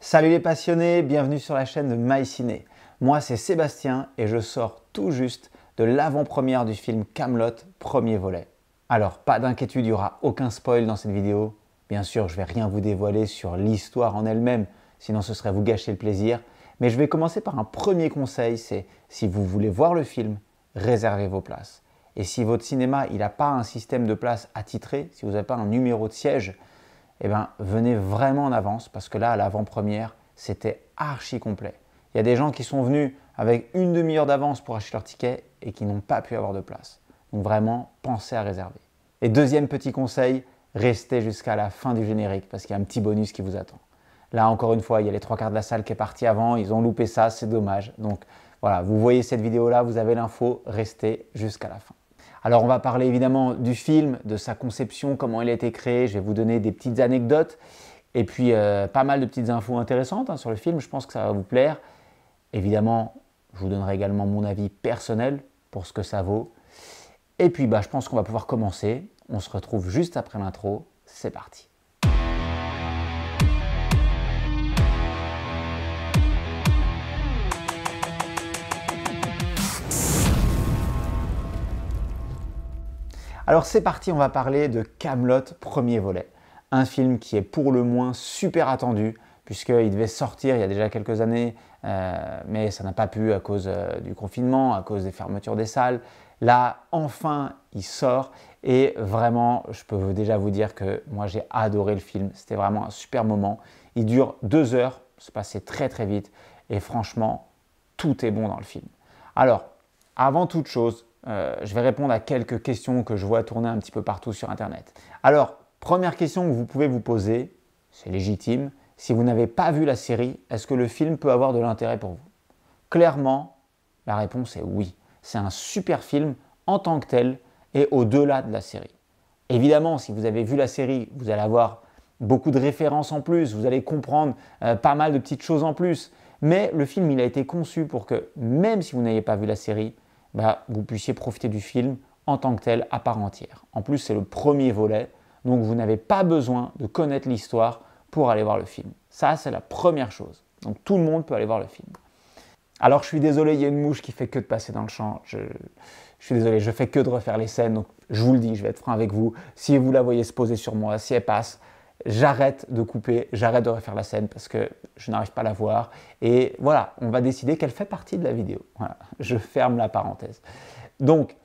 Salut les passionnés, bienvenue sur la chaîne de MyCiné. Moi c'est Sébastien et je sors tout juste de l'avant-première du film Kaamelott, premier volet. Alors pas d'inquiétude, il n'y aura aucun spoil dans cette vidéo. Bien sûr, je ne vais rien vous dévoiler sur l'histoire en elle-même, sinon ce serait vous gâcher le plaisir. Mais je vais commencer par un premier conseil, c'est si vous voulez voir le film, réservez vos places. Et si votre cinéma n'a pas un système de places attitré, si vous n'avez pas un numéro de siège, eh bien, venez vraiment en avance parce que là, à l'avant-première, c'était archi complet. Il y a des gens qui sont venus avec une demi-heure d'avance pour acheter leur ticket et qui n'ont pas pu avoir de place. Donc vraiment, pensez à réserver. Et deuxième petit conseil, restez jusqu'à la fin du générique parce qu'il y a un petit bonus qui vous attend. Là, encore une fois, il y a les trois quarts de la salle qui est partie avant, ils ont loupé ça, c'est dommage. Donc voilà, vous voyez cette vidéo-là, vous avez l'info, restez jusqu'à la fin. Alors on va parler évidemment du film, de sa conception, comment il a été créé, je vais vous donner des petites anecdotes et puis pas mal de petites infos intéressantes sur le film, je pense que ça va vous plaire. Évidemment, je vous donnerai également mon avis personnel pour ce que ça vaut. Et puis je pense qu'on va pouvoir commencer, on se retrouve juste après l'intro, c'est parti. Alors c'est parti, on va parler de Kaamelott, premier volet. Un film qui est pour le moins super attendu, puisqu'il devait sortir il y a déjà quelques années, mais ça n'a pas pu à cause du confinement, à cause des fermetures des salles. Là, enfin, il sort et vraiment, je peux déjà vous dire que moi j'ai adoré le film. C'était vraiment un super moment. Il dure 2 heures, c'est passé très très vite et franchement, tout est bon dans le film. Alors, avant toute chose, je vais répondre à quelques questions que je vois tourner un petit peu partout sur Internet. Alors, première question que vous pouvez vous poser, c'est légitime. Si vous n'avez pas vu la série, est-ce que le film peut avoir de l'intérêt pour vous? Clairement, la réponse est oui. C'est un super film en tant que tel et au-delà de la série. Évidemment, si vous avez vu la série, vous allez avoir beaucoup de références en plus, vous allez comprendre pas mal de petites choses en plus. Mais le film, il a été conçu pour que, même si vous n'ayez pas vu la série, vous puissiez profiter du film en tant que tel, à part entière. En plus, c'est le premier volet, donc vous n'avez pas besoin de connaître l'histoire pour aller voir le film. Ça, c'est la première chose. Donc tout le monde peut aller voir le film. Alors je suis désolé, il y a une mouche qui fait que de passer dans le champ. Je suis désolé, je fais que de refaire les scènes, donc je vous le dis, je vais être franc avec vous. Si vous la voyez se poser sur moi, si elle passe, j'arrête de couper, j'arrête de refaire la scène parce que je n'arrive pas à la voir. Et voilà, on va décider qu'elle fait partie de la vidéo. Voilà, je ferme la parenthèse. Donc,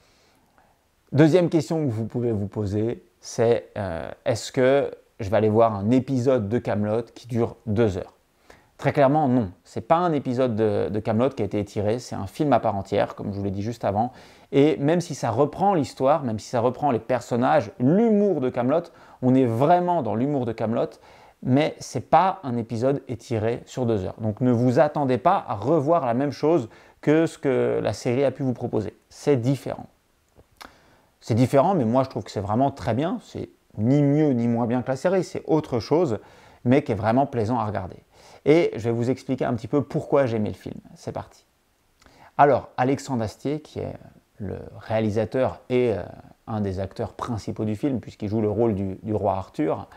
deuxième question que vous pouvez vous poser, c'est est-ce que je vais aller voir un épisode de Kaamelott qui dure 2 heures? Très clairement, non. Ce n'est pas un épisode de Kaamelott qui a été étiré, c'est un film à part entière, comme je vous l'ai dit juste avant. Et même si ça reprend l'histoire, même si ça reprend les personnages, l'humour de Kaamelott, on est vraiment dans l'humour de Kaamelott, mais ce n'est pas un épisode étiré sur 2 heures. Donc ne vous attendez pas à revoir la même chose que ce que la série a pu vous proposer. C'est différent. C'est différent, mais moi je trouve que c'est vraiment très bien. C'est ni mieux ni moins bien que la série, c'est autre chose, mais qui est vraiment plaisant à regarder. Et je vais vous expliquer un petit peu pourquoi j'ai aimé le film. C'est parti. Alors, Alexandre Astier, qui est le réalisateur et un des acteurs principaux du film, puisqu'il joue le rôle du roi Arthur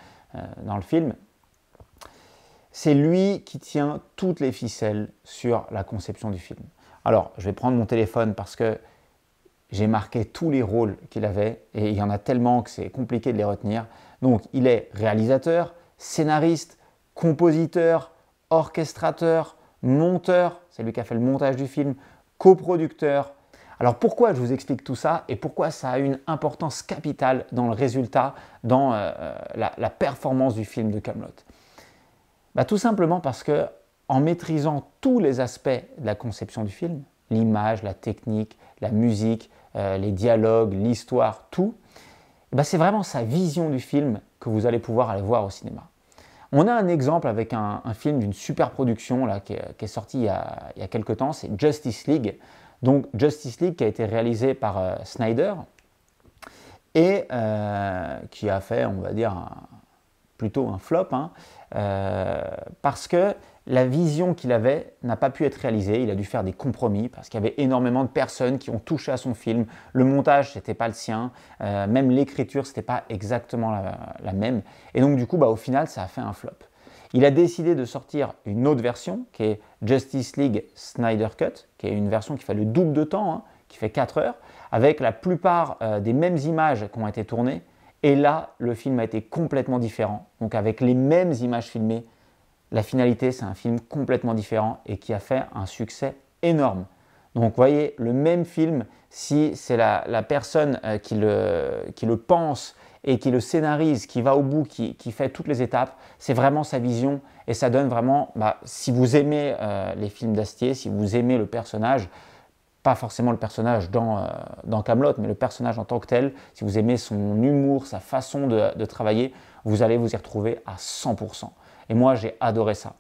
dans le film, c'est lui qui tient toutes les ficelles sur la conception du film. Alors, je vais prendre mon téléphone parce que j'ai marqué tous les rôles qu'il avait et il y en a tellement que c'est compliqué de les retenir. Donc, il est réalisateur, scénariste, compositeur, orchestrateur, monteur, c'est lui qui a fait le montage du film, coproducteur. Alors pourquoi je vous explique tout ça et pourquoi ça a une importance capitale dans le résultat, dans la performance du film de Kaamelott? Tout simplement parce que en maîtrisant tous les aspects de la conception du film, l'image, la technique, la musique, les dialogues, l'histoire, tout, c'est vraiment sa vision du film que vous allez pouvoir aller voir au cinéma. On a un exemple avec un film d'une super production là, qui est sorti il y a quelques temps, c'est Justice League. Donc Justice League qui a été réalisé par Snyder et qui a fait, on va dire, plutôt un flop, parce que la vision qu'il avait n'a pas pu être réalisée. Il a dû faire des compromis parce qu'il y avait énormément de personnes qui ont touché à son film. Le montage, ce n'était pas le sien. Même l'écriture, ce n'était pas exactement la même. Et donc, du coup, au final, ça a fait un flop. Il a décidé de sortir une autre version qui est Justice League Snyder Cut, qui est une version qui fait le double de temps, hein, qui fait 4 heures, avec la plupart des mêmes images qui ont été tournées. Et là, le film a été complètement différent. Donc avec les mêmes images filmées, la finalité, c'est un film complètement différent et qui a fait un succès énorme. Donc vous voyez, le même film, si c'est la personne qui le pense et qui le scénarise, qui va au bout, qui fait toutes les étapes, c'est vraiment sa vision et ça donne vraiment, si vous aimez les films d'Astier, si vous aimez le personnage, pas forcément le personnage dans Kaamelott, mais le personnage en tant que tel, si vous aimez son humour, sa façon de travailler, vous allez vous y retrouver à 100%. Et moi, j'ai adoré ça.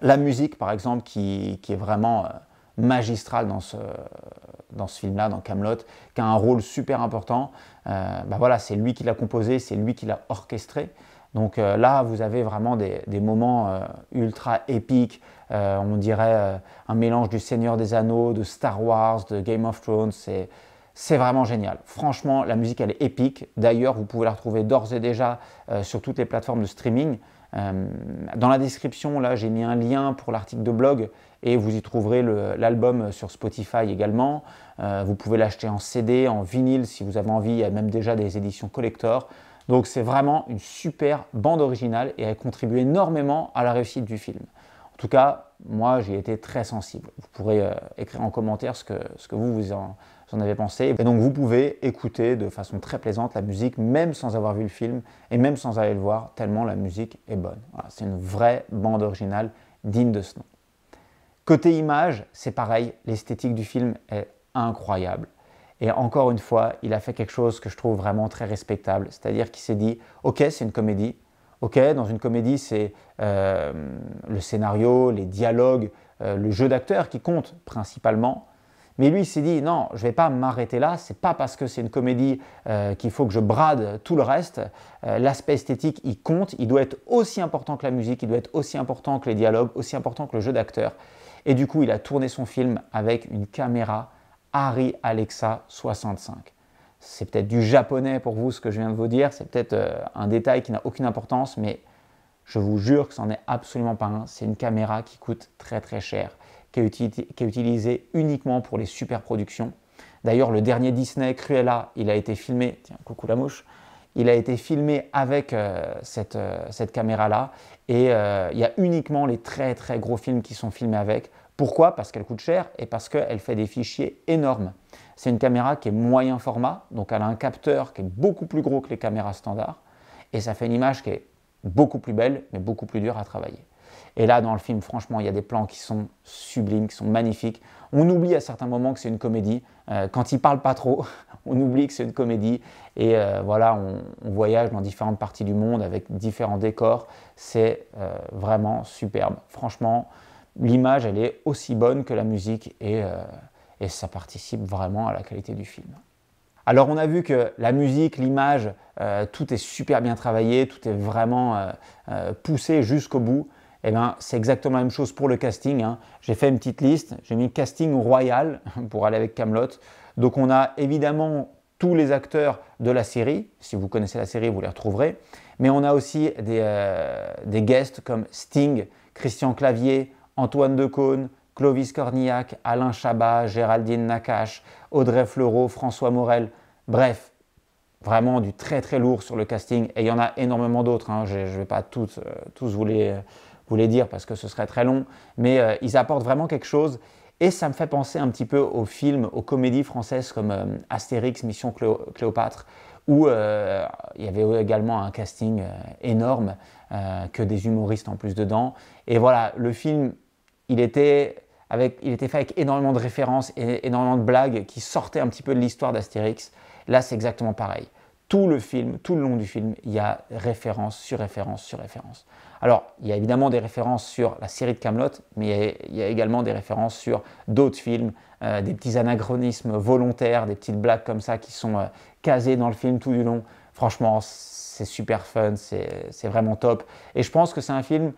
La musique, par exemple, qui est vraiment magistrale dans ce film-là, dans Kaamelott, qui a un rôle super important. Voilà, c'est lui qui l'a composé, c'est lui qui l'a orchestré. Donc là, vous avez vraiment des moments ultra épiques. On dirait un mélange du Seigneur des Anneaux, de Star Wars, de Game of Thrones. C'est vraiment génial. Franchement, la musique, elle est épique. D'ailleurs, vous pouvez la retrouver d'ores et déjà sur toutes les plateformes de streaming. Dans la description, là, j'ai mis un lien pour l'article de blog et vous y trouverez l'album sur Spotify également. Vous pouvez l'acheter en CD, en vinyle si vous avez envie. Il y a même déjà des éditions collector. Donc c'est vraiment une super bande originale et elle contribue énormément à la réussite du film. En tout cas, moi, j'y ai été très sensible. Vous pourrez écrire en commentaire ce que vous en avez pensé. Et donc, vous pouvez écouter de façon très plaisante la musique, même sans avoir vu le film et même sans aller le voir, tellement la musique est bonne. Voilà, c'est une vraie bande originale digne de ce nom. Côté image, c'est pareil, l'esthétique du film est incroyable. Et encore une fois, il a fait quelque chose que je trouve vraiment très respectable. C'est-à-dire qu'il s'est dit, ok, c'est une comédie. Ok, dans une comédie, c'est le scénario, les dialogues, le jeu d'acteur qui compte principalement. Mais lui, il s'est dit, non, je ne vais pas m'arrêter là. Ce n'est pas parce que c'est une comédie qu'il faut que je brade tout le reste. L'aspect esthétique, il compte. Il doit être aussi important que la musique. Il doit être aussi important que les dialogues, aussi important que le jeu d'acteur. Et du coup, il a tourné son film avec une caméra Arri Alexa 65. C'est peut-être du japonais pour vous ce que je viens de vous dire, c'est peut-être un détail qui n'a aucune importance, mais je vous jure que ce n'en est absolument pas un. C'est une caméra qui coûte très très cher, qui est utilisée uniquement pour les super productions. D'ailleurs, le dernier Disney, Cruella, il a été filmé, tiens, coucou la mouche, il a été filmé avec cette caméra-là et il y a uniquement les très très gros films qui sont filmés avec. Pourquoi? Parce qu'elle coûte cher et parce qu'elle fait des fichiers énormes. C'est une caméra qui est moyen format, donc elle a un capteur qui est beaucoup plus gros que les caméras standards et ça fait une image qui est beaucoup plus belle mais beaucoup plus dure à travailler. Et là, dans le film, franchement, il y a des plans qui sont sublimes, qui sont magnifiques. On oublie à certains moments que c'est une comédie. Quand il ne parle pas trop, on oublie que c'est une comédie. Et voilà, on voyage dans différentes parties du monde avec différents décors. C'est vraiment superbe. Franchement, l'image, elle est aussi bonne que la musique et ça participe vraiment à la qualité du film. Alors, on a vu que la musique, l'image, tout est super bien travaillé, tout est vraiment poussé jusqu'au bout. Eh bien, c'est exactement la même chose pour le casting, hein. J'ai fait une petite liste, j'ai mis casting royal pour aller avec Kaamelott. Donc, on a évidemment tous les acteurs de la série. Si vous connaissez la série, vous les retrouverez. Mais on a aussi des guests comme Sting, Christian Clavier, Antoine Decaune, Clovis Cornillac, Alain Chabat, Géraldine Nakache, Audrey Fleurot, François Morel. Bref, vraiment du très très lourd sur le casting. Et il y en a énormément d'autres, hein. Je ne vais pas tous vous les dire parce que ce serait très long. Mais ils apportent vraiment quelque chose. Et ça me fait penser un petit peu aux films, aux comédies françaises comme Astérix, Mission Cléopâtre, où il y avait également un casting énorme, que des humoristes en plus dedans. Et voilà, le film, il était fait avec énormément de références et énormément de blagues qui sortaient un petit peu de l'histoire d'Astérix. Là, c'est exactement pareil. Tout le film, tout le long du film, il y a référence sur référence sur référence. Alors, il y a évidemment des références sur la série de Kaamelott, mais il y a également des références sur d'autres films, des petits anachronismes volontaires, des petites blagues comme ça qui sont casées dans le film tout du long. Franchement, c'est super fun, c'est vraiment top. Et je pense que c'est un film,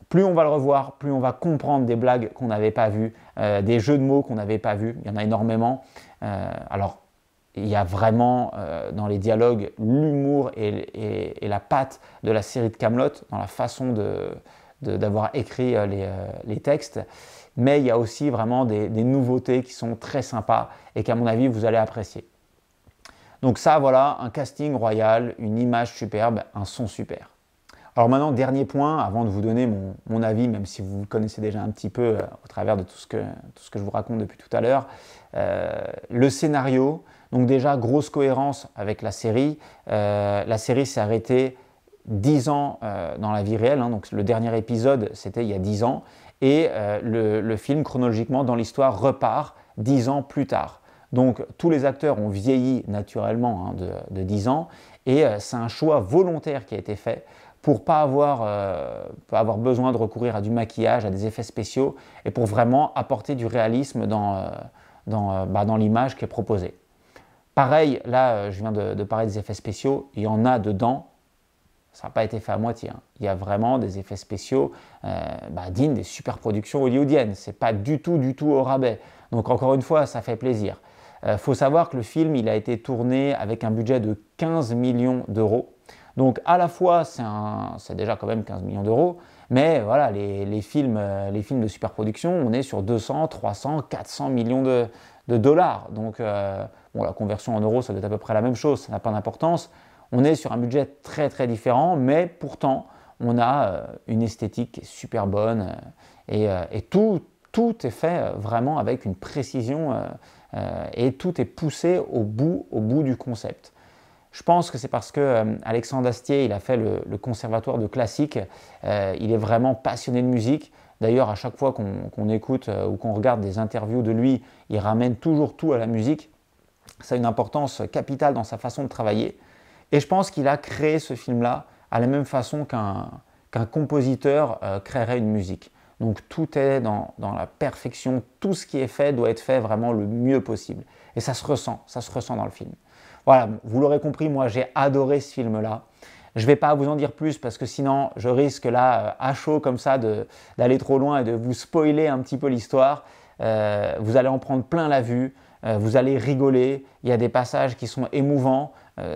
plus on va le revoir, plus on va comprendre des blagues qu'on n'avait pas vues, des jeux de mots qu'on n'avait pas vus. Il y en a énormément. Alors, il y a vraiment dans les dialogues l'humour et la patte de la série de Kaamelott, dans la façon d'avoir écrit les textes. Mais il y a aussi vraiment des nouveautés qui sont très sympas et qu'à mon avis, vous allez apprécier. Donc ça, voilà, un casting royal, une image superbe, un son super. Alors maintenant, dernier point, avant de vous donner mon avis, même si vous le connaissez déjà un petit peu au travers de tout ce que je vous raconte depuis tout à l'heure, le scénario. Donc déjà, grosse cohérence avec la série. La série s'est arrêtée 10 ans dans la vie réelle. Donc le dernier épisode, c'était il y a 10 ans. Et le film, chronologiquement, dans l'histoire, repart 10 ans plus tard. Donc tous les acteurs ont vieilli naturellement de 10 ans. Et c'est un choix volontaire qui a été fait pour pas avoir besoin de recourir à du maquillage, à des effets spéciaux, et pour vraiment apporter du réalisme dans l'image qui est proposée. Pareil, là, je viens de parler des effets spéciaux, il y en a dedans, ça n'a pas été fait à moitié. Il y a vraiment des effets spéciaux dignes des super productions hollywoodiennes. Ce n'est pas du tout au rabais. Donc encore une fois, ça fait plaisir. Faut savoir que le film, il a été tourné avec un budget de 15 millions d'euros. Donc à la fois, c'est déjà quand même 15 millions d'euros, mais voilà, les films de superproduction, on est sur 200, 300, 400 millions de dollars. Donc la conversion en euros, ça doit être à peu près la même chose, ça n'a pas d'importance. On est sur un budget très très différent, mais pourtant, on a une esthétique super bonne et tout est fait vraiment avec une précision et tout est poussé au bout du concept. Je pense que c'est parce que Alexandre Astier, il a fait le conservatoire de classique, il est vraiment passionné de musique. D'ailleurs, à chaque fois qu'on écoute ou qu'on regarde des interviews de lui, il ramène toujours tout à la musique. Ça a une importance capitale dans sa façon de travailler. Et je pense qu'il a créé ce film-là à la même façon qu'un compositeur créerait une musique. Donc tout est dans la perfection, tout ce qui est fait doit être fait vraiment le mieux possible. Et ça se ressent dans le film. Voilà, vous l'aurez compris, moi j'ai adoré ce film-là. Je ne vais pas vous en dire plus parce que sinon je risque là, à chaud comme ça, d'aller trop loin et de vous spoiler un petit peu l'histoire. Vous allez en prendre plein la vue, vous allez rigoler, il y a des passages qui sont émouvants,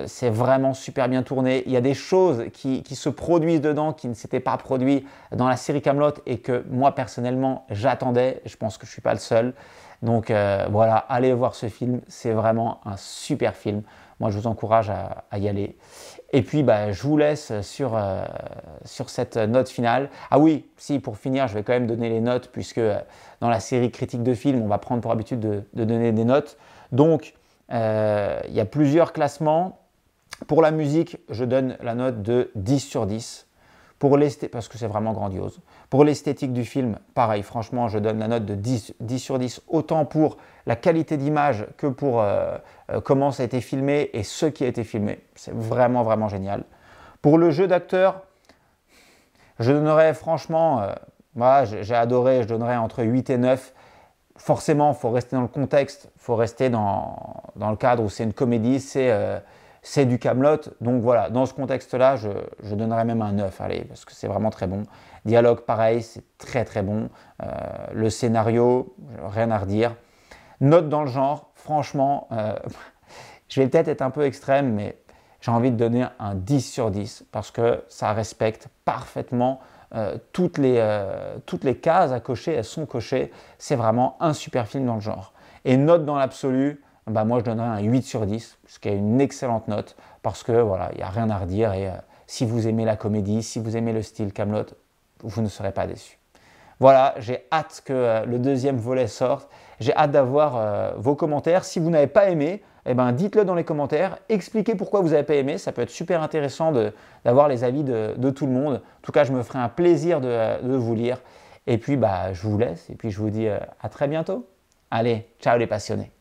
c'est vraiment super bien tourné. Il y a des choses qui se produisent dedans qui ne s'étaient pas produites dans la série Kaamelott et que moi personnellement j'attendais, je pense que je ne suis pas le seul. Donc voilà, allez voir ce film, c'est vraiment un super film. Moi, je vous encourage à y aller. Et puis, je vous laisse sur cette note finale. Ah oui, si, pour finir, je vais quand même donner les notes, puisque dans la série critique de films, on va prendre pour habitude de donner des notes. Donc, il y a plusieurs classements. Pour la musique, je donne la note de 10 sur 10. Parce que c'est vraiment grandiose. Pour l'esthétique du film, pareil, franchement, je donne la note de 10 sur 10, autant pour la qualité d'image que pour comment ça a été filmé et ce qui a été filmé. C'est vraiment, vraiment génial. Pour le jeu d'acteur, je donnerais franchement, j'ai adoré, je donnerais entre 8 et 9. Forcément, il faut rester dans le contexte, il faut rester dans le cadre où c'est une comédie, c'est du Kaamelott, donc voilà, dans ce contexte-là, je donnerais même un 9, allez, parce que c'est vraiment très bon. Dialogue, pareil, c'est très très bon. Le scénario, rien à redire. Note dans le genre, franchement, je vais peut-être être un peu extrême, mais j'ai envie de donner un 10 sur 10, parce que ça respecte parfaitement toutes les cases à cocher, elles sont cochées. C'est vraiment un super film dans le genre. Et note dans l'absolu, moi je donnerais un 8 sur 10, ce qui est une excellente note, parce que voilà, il n'y a rien à redire, et si vous aimez la comédie, si vous aimez le style Kaamelott, vous ne serez pas déçus. Voilà, j'ai hâte que le deuxième volet sorte, j'ai hâte d'avoir vos commentaires. Si vous n'avez pas aimé, dites-le dans les commentaires, expliquez pourquoi vous n'avez pas aimé, ça peut être super intéressant d'avoir les avis de tout le monde. En tout cas, je me ferai un plaisir de vous lire, et puis je vous laisse, et puis je vous dis à très bientôt. Allez, ciao les passionnés.